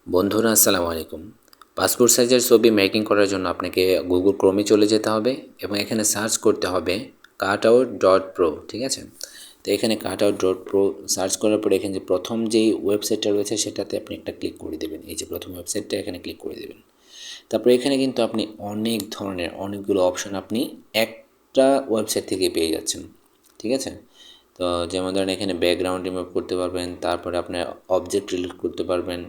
বন্ধুরা আসসালামু আলাইকুম। পাসপোর্ট সাইজের ছবি মেকিং করার জন্য আপনাকে গুগল ক্রোমে চলে যেতে হবে এবং এখানে সার্চ করতে হবে কাটআউট.প্রো, ঠিক আছে? তো এখানে কাটআউট.প্রো সার্চ করার পরে এখানে যে প্রথম যেই ওয়েবসাইটটা রয়েছে সেটাতে আপনি একটা ক্লিক করে দেবেন। এই যে প্রথম ওয়েবসাইটটা এখানে ক্লিক করে দেবেন। তারপরে এখানে কিন্তু আপনি অনেক ধরনের অনেকগুলো অপশন আপনি একটা ওয়েবসাইট থেকে পেয়ে যাচ্ছেন, ঠিক আছে? তো যেমন ধরেন এখানে ব্যাকগ্রাউন্ড রিমুভ করতে পারবেন, তারপরে আপনার অবজেক্ট ডিলিট করতে পারবেন,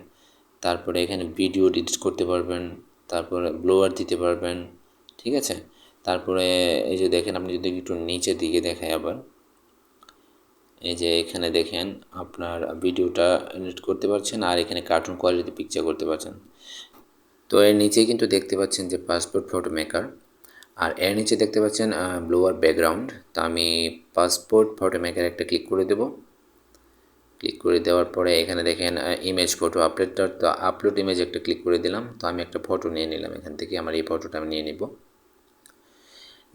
তারপরে এখানে ভিডিও এডিট করতে পারবেন, তারপরে ব্লোয়ার দিতে পারবেন, ঠিক আছে? তারপরে এই যে দেখেন, আপনি যদি একটু নিচের দিকে দেখায় আবার, এই যে এখানে দেখেন আপনার ভিডিওটা এডিট করতে পারছেন আর এখানে কার্টুন কোয়ালিটি পিকচার করতে পারছেন। তো এর নিচে কিন্তু দেখতে পাচ্ছেন যে পাসপোর্ট ফটো মেকার, আর এর নিচে দেখতে পাচ্ছেন ব্লোয়ার ব্যাকগ্রাউন্ড। তো আমি পাসপোর্ট ফটো মেকার একটা ক্লিক করে দেব। ক্লিক করে দেওয়ার পরে এখানে দেখেন ইমেজ ফটো আপলোড, তো আপলোড ইমেজ একটা ক্লিক করে দিলাম। তো আমি একটা ফটো নিয়ে নিলাম এখান থেকে, আমার এই ফটোটা আমি নিয়ে নিব।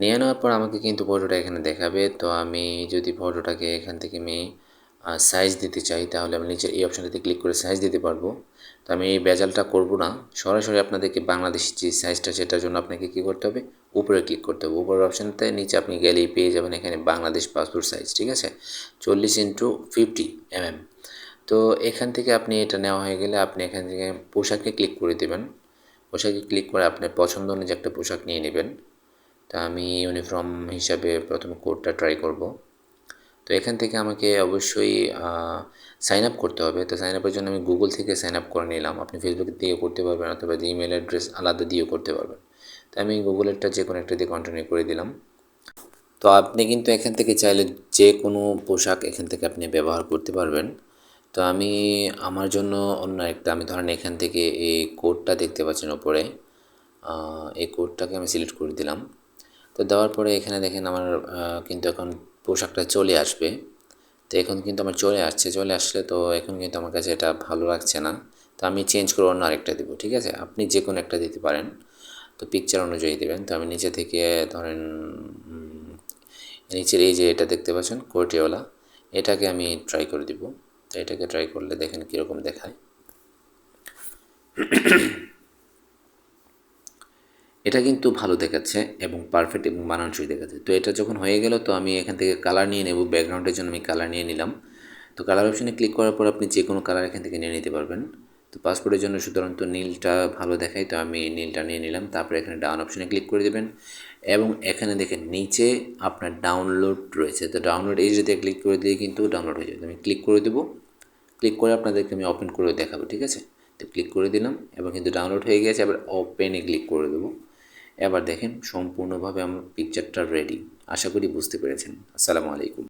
নিয়ে নেওয়ার পর আমাকে কিন্তু ফটোটা এখানে দেখাবে। তো আমি যদি ফটোটাকে এখান থেকে আমি সাইজ দিতে চাই তাহলে আমি নিচে এই অপশানটাতে ক্লিক করে সাইজ দিতে পারবো। তো আমি এই ভেজালটা করব না, সরাসরি আপনাদেরকে বাংলাদেশি যে সাইজটা সেটার জন্য আপনাকে কী করতে হবে, উপরে ক্লিক করতে হবে। উপরের অপশানতে নিচে আপনি গেলেই পেয়ে যাবেন এখানে বাংলাদেশ পাসপোর্ট সাইজ, ঠিক আছে? 40x50 mm। তো এখান থেকে আপনি এটা নেওয়া হয়ে গেলে আপনি এখান থেকে পোশাকে ক্লিক করে দেবেন। পোশাকে ক্লিক করে আপনার পছন্দ অনুযায়ী একটা পোশাক নিয়ে নেবেন। তা আমি ইউনিফর্ম হিসাবে প্রথমে কোডটা ট্রাই করব। তো এখান থেকে আমাকে অবশ্যই সাইন আপ করতে হবে। তো সাইন আপের জন্য আমি গুগল থেকে সাইন আপ করে নিলাম। আপনি ফেসবুক দিয়ে করতে পারবেন অথবা যে ইমেল অ্যাড্রেস আলাদা দিয়েও করতে পারবেন। তো আমি গুগলেরটা যে কোনো একটা দিয়ে কন্টিনিউ করে দিলাম। তো আপনি কিন্তু এখান থেকে চাইলে যে কোনো পোশাক এখান থেকে আপনি ব্যবহার করতে পারবেন। তো আমি আমার জন্য অন্য একটা, আমি ধরেন এখান থেকে এই কোডটা দেখতে পাচ্ছেন ওপরে, এই কোডটাকে আমি সিলেক্ট করে দিলাম। তো দেওয়ার পরে এখানে দেখেন আমার কিন্তু এখন পোশাকটা চলে আসবে। তো এখন কিন্তু আমার চলে আসছে, চলে আসলে তো এখন কিন্তু আমার কাছে এটা ভালো লাগছে না। তো আমি চেঞ্জ করে অন্য আরেকটা দেবো, ঠিক আছে? আপনি যে কোনো একটা দিতে পারেন। তো পিকচার অনুযায়ী দেবেন। তো আমি নিচে থেকে ধরেন নিচের এই যে এটা দেখতে পাচ্ছেন কোটিওয়ালা, এটাকে আমি ট্রাই করে দিব। তো এটাকে ট্রাই করলে দেখেন কীরকম দেখায়। এটা কিন্তু ভালো দেখাচ্ছে এবং পারফেক্ট এবং মানানসই দেখাচ্ছে। তো এটা যখন হয়ে গেল তো আমি এখান থেকে কালার নিয়ে নেব। ব্যাকগ্রাউন্ডের জন্য আমি কালার নিয়ে নিলাম। তো কালার অপশানে ক্লিক করার পর আপনি যে কোনো কালার এখান থেকে নিয়ে নিতে পারবেন। তো পাসপোর্টের জন্য সুতরাং তো নীলটা ভালো দেখায়, তো আমি নীলটা নিয়ে নিলাম। তারপরে এখানে ডাউন অপশানে ক্লিক করে দেবেন এবং এখানে দেখেন নিচে আপনার ডাউনলোড রয়েছে। তো ডাউনলোড এই যদি ক্লিক করে দিয়ে কিন্তু ডাউনলোড হয়ে যাবে। আমি ক্লিক করে দেবো। ক্লিক করে আপনাদেরকে আমি ওপেন করে দেখাবো, ঠিক আছে? তো ক্লিক করে দিলাম এবং কিন্তু ডাউনলোড হয়ে গেছে। আবার ওপেনে ক্লিক করে দেবো। এবার দেখেন সম্পূর্ণভাবে আমার পিকচারটা রেডি। আশা করি বুঝতে পেরেছেন। আসসালামু আলাইকুম।